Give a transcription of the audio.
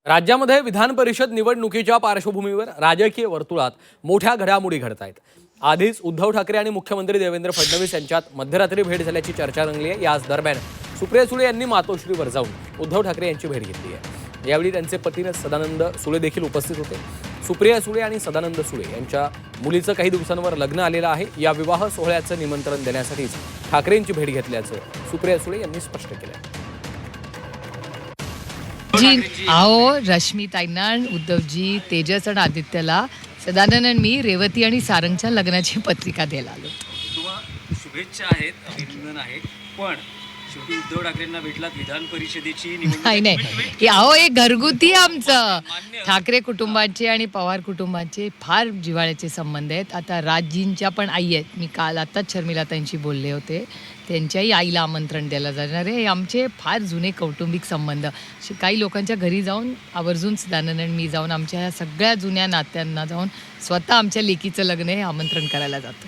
राज्यामध्ये विधान परिषद निवडणुकीच्या पार्श्वभूमीवर राजकीय वर्तुळात मोठ्या घडामोडी घडत आहेत। आधीच उद्धव ठाकरे आणि मुख्यमंत्री देवेंद्र फडणवीस यांच्यात मध्यरात्री भेट झाल्याची चर्चा रंगली आहे। याच दरम्यान सुप्रिया सुळे यांनी मातोश्रीवर जाऊन उद्धव ठाकरे यांची भेट घेतली आहे। यावेळी त्यांचे पती सदानंद सुळे देखील उपस्थित होते। सुप्रिया सुळे आणि सदानंद सुळे यांच्या मुलीचं काही दिवसांवर लग्न आलेलं आहे। या विवाह सोहळ्याचं निमंत्रण देण्यासाठीच ठाकरेंची भेट घेतल्याचं सुप्रिया सुळे यांनी स्पष्ट केलं। जी आओ रश्मीताईंना, उद्धवजी, तेजस आणि आदित्यला सदानंद आणि मी रेवती आणि सारंगच्या लग्नाची पत्रिका द्यायला आलो। तुम्हाला शुभेच्छा आहेत, अभिनंदन आहे, पण शेवटी उद्धव ठाकरेंना भेटलात विधान परिषदेची नाही आओ हे घरगुती आमचं ठाकरे कुटुंबाचे आणि पवार कुटुंबाचे फार जिव्हाळ्याचे संबंध आहेत। आता राजजींच्या पण आई आहेत, मी काल आताच शर्मिलाताईंशी बोलले होते, त्यांच्याही आईला आमंत्रण द्यायला जाणार आहे। हे आमचे फार जुने कौटुंबिक संबंध, काही लोकांच्या घरी जाऊन आवर्जून सदानंद आणि मी जाऊन आमच्या ह्या सगळ्या जुन्या नात्यांना जाऊन स्वतः आमच्या लेकीचं लग्न हे आमंत्रण करायला जातो।